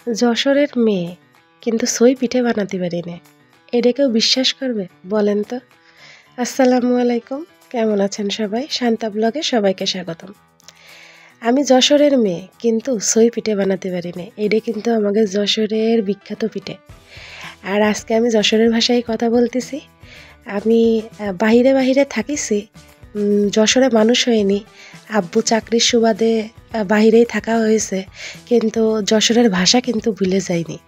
যশোরের মেয়ে কিন্তু সই পিঠে বানাতে পারি না, এটা কেউ বিশ্বাস করবে বলেন তো? আসসালামু আলাইকুম, কেমন আছেন সবাই? শান্তা ব্লগে সবাইকে স্বাগতম। আমি যশোরের মেয়ে কিন্তু সই পিঠে বানাতে পারি না, এটা কিন্তু আমাদের যশোরের বিখ্যাত পিঠে। আর আজকে আমি যশোরের ভাষায় কথা বলতেছি। আমি বাহিরে বাহিরে থাকিছি, যশোরে মানুষ হয়নি। আব্বু চাকরির সুবাদে বাহিরেই থাকা হয়েছে, কিন্তু যশোরের ভাষা কিন্তু ভুলে যাইনি।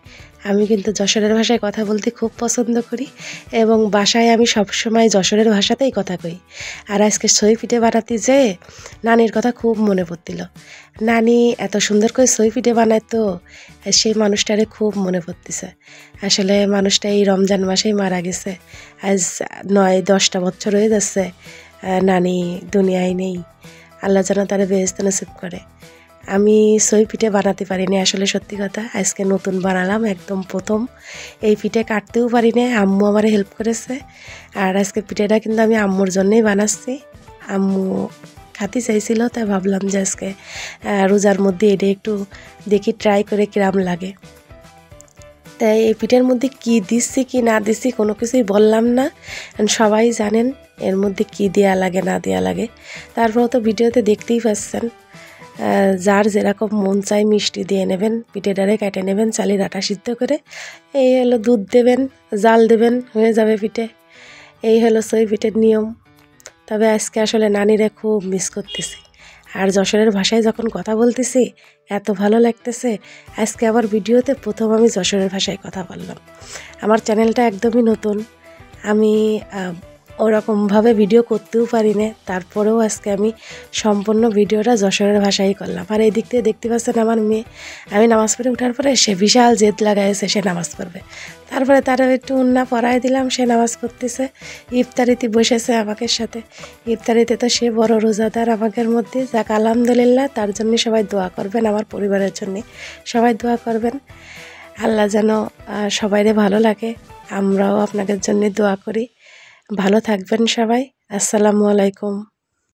আমি কিন্তু যশোরের ভাষায় কথা বলতে খুব পছন্দ করি এবং বাসায় আমি সবসময় যশোরের ভাষাতেই কথা কই। আর আজকে সই পিঠে বানাতে যেয়ে নানির কথা খুব মনে পড়ছিল। নানি এত সুন্দর করে সই পিঠে বানাইতো, সেই মানুষটারে খুব মনে পড়তেছে। আসলে মানুষটা এই রমজান মাসেই মারা গেছে। আজ 9-10টা বছর হয়ে যাচ্ছে নানি দুনিয়ায় নেই। আল্লাহ যেন তারা বেহেশত নসিব করে। আমি সই পিঠে বানাতে পারিনি, আসলে সত্যি কথা। আজকে নতুন বানালাম, একদম প্রথম। এই পিঠে কাটতেও পারি না, আম্মু আমার হেল্প করেছে। আর আজকে পিঠেটা কিন্তু আমি আম্মুর জন্যই বানাচ্ছি। আম্মু খাতে চাইছিল, তাই ভাবলাম যে আজকে রোজার মধ্যে এটা একটু দেখি ট্রাই করে কিরাম লাগে। তাই এই পিঠের মধ্যে কি দিচ্ছি কি না দিচ্ছি কোনো কিছুই বললাম না, সবাই জানেন এর মধ্যে কি দেয়া লাগে না দেয়া লাগে। তারপর তো ভিডিওতে দেখতেই পাচ্ছেন, যার যেরকম মন চাই মিষ্টি দিয়ে নেবেন, পিঠেটারে কেটে নেবেন চালের আটা সিদ্ধ করে। এই হলো দুধ দেবেন, জাল দেবেন, হয়ে যাবে পিঠে। এই হলো সই পিঠের নিয়ম। তবে আজকে আসলে নানিরে খুব মিস করতেছি। আর যশোরের ভাষায় যখন কথা বলতেছি এত ভালো লাগতেছে। আজকে আবার ভিডিওতে প্রথম আমি যশোরের ভাষায় কথা বললাম। আমার চ্যানেলটা একদমই নতুন, আমি ওরকমভাবে ভিডিও করতেও পারি না। তারপরেও আজকে আমি সম্পূর্ণ ভিডিওটা যশোরের ভাষায় করলাম। আর এই দিক থেকে দেখতে পাচ্ছেন আমার মেয়ে, আমি নামাজ পড়ে ওঠার পরে সে বিশাল জেদ লাগাইছে, সে নামাজ পড়বে। তারপরে তারা একটু উন্না পড়াই দিলাম, সে নামাজ পড়তেছে। ইফতারিতে বসেছে আমাদের সাথে। ইফতারিতে তো সে বড় রোজাদার আমাদের মধ্যে। যাক আলহামদুলিল্লাহ, তার জন্য সবাই দোয়া করবেন, আমার পরিবারের জন্যে সবাই দোয়া করবেন। আল্লাহ যেন সবাইরে ভালো লাগে, আমরাও আপনাদের জন্য দোয়া করি। ভালো থাকবেন সবাই। আসসালামু আলাইকুম।